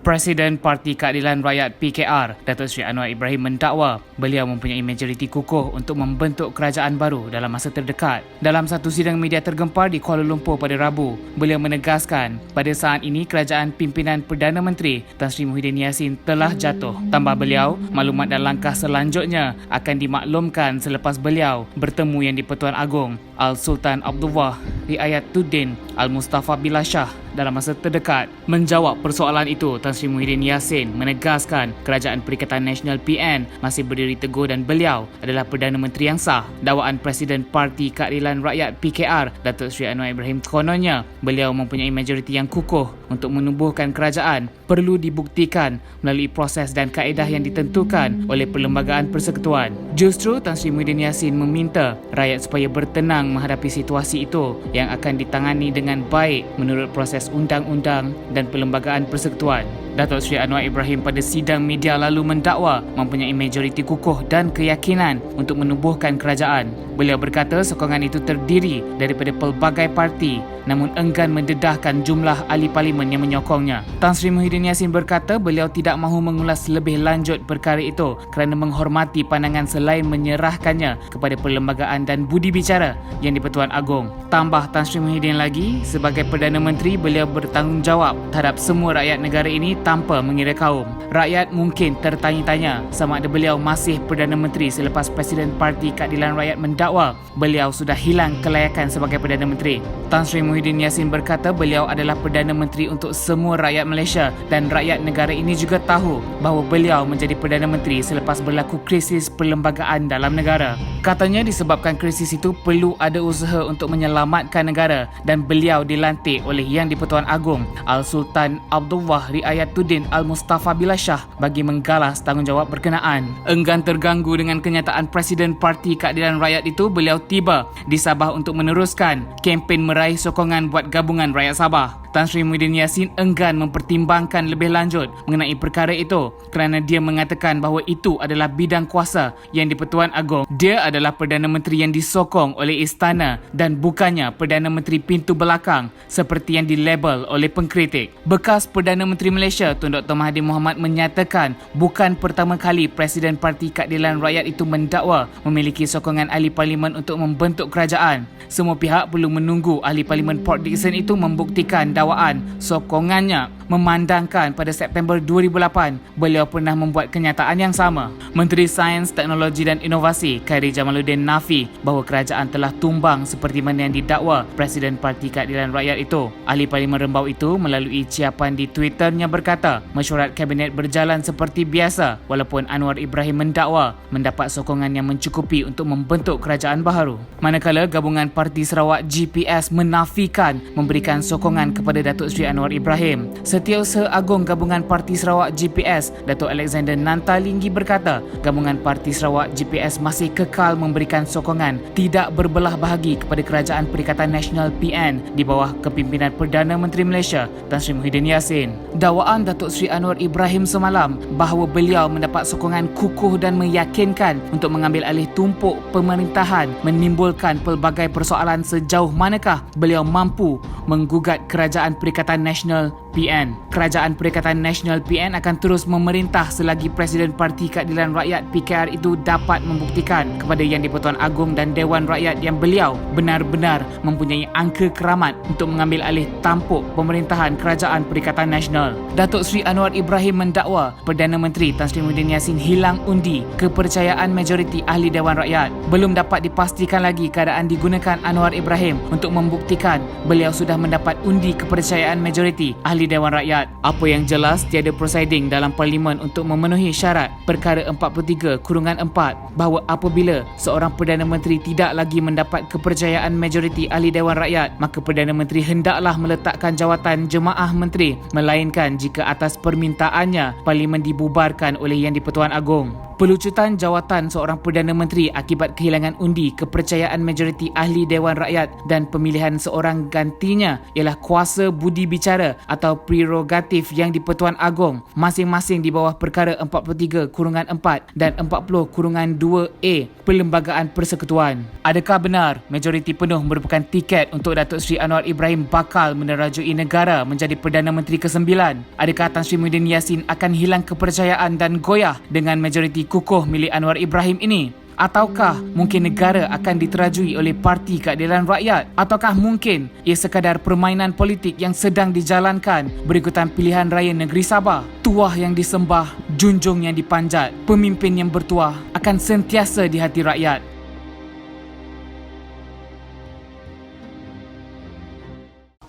Presiden Parti Keadilan Rakyat PKR, Datuk Seri Anwar Ibrahim mendakwa beliau mempunyai majoriti kukuh untuk membentuk kerajaan baru dalam masa terdekat. Dalam satu sidang media tergempar di Kuala Lumpur pada Rabu, beliau menegaskan pada saat ini kerajaan pimpinan Perdana Menteri Tan Sri Muhyiddin Yassin telah jatuh. Tambah beliau, maklumat dan langkah selanjutnya akan dimaklumkan selepas beliau bertemu Yang di-Pertuan Agong Al-Sultan Abdullah Riayatuddin Al-Mustafa Billah Shah dalam masa terdekat. Menjawab persoalan itu, Tan Sri Muhyiddin Yassin menegaskan Kerajaan Perikatan Nasional PN masih berdiri teguh dan beliau adalah Perdana Menteri yang sah. Dakwaan Presiden Parti Keadilan Rakyat PKR, Datuk Seri Anwar Ibrahim kononnya beliau mempunyai majoriti yang kukuh untuk menubuhkan kerajaan perlu dibuktikan melalui proses dan kaedah yang ditentukan oleh Perlembagaan Persekutuan. Justru Tan Sri Muhyiddin Yassin meminta rakyat supaya bertenang menghadapi situasi itu yang akan ditangani dengan baik menurut proses undang-undang dan Perlembagaan Persekutuan. Datuk Seri Anwar Ibrahim pada sidang media lalu mendakwa mempunyai majoriti kukuh dan keyakinan untuk menubuhkan kerajaan. Beliau berkata sokongan itu terdiri daripada pelbagai parti namun enggan mendedahkan jumlah ahli parlimen yang menyokongnya. Tan Sri Muhyiddin Yassin berkata beliau tidak mahu mengulas lebih lanjut perkara itu kerana menghormati pandangan selain menyerahkannya kepada perlembagaan dan budi bicara Yang di-Pertuan Agong. Tambah Tan Sri Muhyiddin lagi, sebagai Perdana Menteri beliau bertanggungjawab terhadap semua rakyat negara ini tanpa mengira kaum. Rakyat mungkin tertanya-tanya sama ada beliau masih Perdana Menteri selepas Presiden Parti Keadilan Rakyat mendakwa beliau sudah hilang kelayakan sebagai Perdana Menteri. Tan Sri Muhyiddin Yassin berkata beliau adalah Perdana Menteri untuk semua rakyat Malaysia dan rakyat negara ini juga tahu bahawa beliau menjadi Perdana Menteri selepas berlaku krisis perlembagaan dalam negara. Katanya disebabkan krisis itu perlu ada usaha untuk menyelamatkan negara dan beliau dilantik oleh Yang di-Pertuan Agong Al-Sultan Abdullah Riayatuddin Al-Mustafa Billah Shah bagi menggalas tanggungjawab berkenaan. Enggan terganggu dengan kenyataan Presiden Parti Keadilan Rakyat itu, beliau tiba di Sabah untuk meneruskan kempen meraih sokongan buat gabungan rakyat Sabah. Tan Sri Muhyiddin Yassin enggan mempertimbangkan lebih lanjut mengenai perkara itu kerana dia mengatakan bahawa itu adalah bidang kuasa Yang di-Pertuan Agong. Dia adalah Perdana Menteri yang disokong oleh istana dan bukannya Perdana Menteri pintu belakang seperti yang dilabel oleh pengkritik. Bekas Perdana Menteri Malaysia Tun Dr. Mahathir Mohamad menyatakan bukan pertama kali Presiden Parti Keadilan Rakyat itu mendakwa memiliki sokongan ahli parlimen untuk membentuk kerajaan. Semua pihak perlu menunggu ahli parlimen Port Dickson itu membuktikan dakwaan sokongannya, memandangkan pada September 2008 beliau pernah membuat kenyataan yang sama. Menteri Sains, Teknologi dan Inovasi Khairi Jamaluddin nafi bahawa kerajaan telah tumbang seperti mana yang didakwa Presiden Parti Keadilan Rakyat itu. Ahli Parlimen Rembau itu melalui ciapan di Twitternya berkata mesyuarat Kabinet berjalan seperti biasa walaupun Anwar Ibrahim mendakwa mendapat sokongan yang mencukupi untuk membentuk kerajaan baharu. Manakala gabungan Parti Sarawak GPS menafikan memberikan sokongan kepada Datuk Seri Anwar Ibrahim. Setiausaha Agong Gabungan Parti Sarawak GPS, Datuk Alexander Nantalinggi berkata, gabungan Parti Sarawak GPS masih kekal memberikan sokongan tidak berbelah bahagi kepada Kerajaan Perikatan Nasional PN di bawah kepimpinan Perdana Menteri Malaysia Tan Sri Muhyiddin Yassin. Dakwaan Datuk Seri Anwar Ibrahim semalam bahawa beliau mendapat sokongan kukuh dan meyakinkan untuk mengambil alih tumpuk pemerintahan menimbulkan pelbagai persoalan sejauh manakah beliau mampu menggugat Kerajaan Perikatan Nasional PN. Kerajaan Perikatan Nasional PN akan terus memerintah selagi Presiden Parti Keadilan Rakyat PKR itu dapat membuktikan kepada Yang di-Pertuan Agong dan Dewan Rakyat yang beliau benar-benar mempunyai angka keramat untuk mengambil alih tampuk pemerintahan Kerajaan Perikatan Nasional. Datuk Seri Anwar Ibrahim mendakwa Perdana Menteri Tan Sri Muhyiddin Yassin hilang undi kepercayaan majoriti ahli Dewan Rakyat. Belum dapat dipastikan lagi keadaan digunakan Anwar Ibrahim untuk membuktikan beliau sudah mendapat undi kepercayaan majoriti ahli Dewan Rakyat. Apa yang jelas, tiada prosiding dalam Parlimen untuk memenuhi syarat perkara 43/4 bahawa apabila seorang Perdana Menteri tidak lagi mendapat kepercayaan majoriti ahli Dewan Rakyat, maka Perdana Menteri hendaklah meletakkan jawatan Jemaah Menteri melainkan jika atas permintaannya Parlimen dibubarkan oleh Yang di-Pertuan Agong. Pelucutan jawatan seorang Perdana Menteri akibat kehilangan undi kepercayaan majoriti ahli Dewan Rakyat dan pemilihan seorang gantinya ialah kuasa budi bicara atau prerogatif yang di-Pertuan Agong masing-masing di bawah perkara 43/4 dan 40/2A Perlembagaan Persekutuan. Adakah benar majoriti penuh merupakan tiket untuk Datuk Seri Anwar Ibrahim bakal menerajui negara menjadi Perdana Menteri ke-9? Adakah Tan Sri Muhyiddin Yassin akan hilang kepercayaan dan goyah dengan majoriti kukuh milik Anwar Ibrahim ini? Ataukah mungkin negara akan diterajui oleh Parti Keadilan Rakyat? Ataukah mungkin ia sekadar permainan politik yang sedang dijalankan berikutan pilihan raya negeri Sabah? Tuah yang disembah, junjung yang dipanjat, pemimpin yang bertuah akan sentiasa di hati rakyat.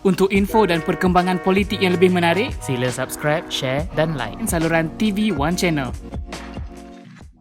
Untuk info dan perkembangan politik yang lebih menarik, sila subscribe, share dan like saluran TV One Channel.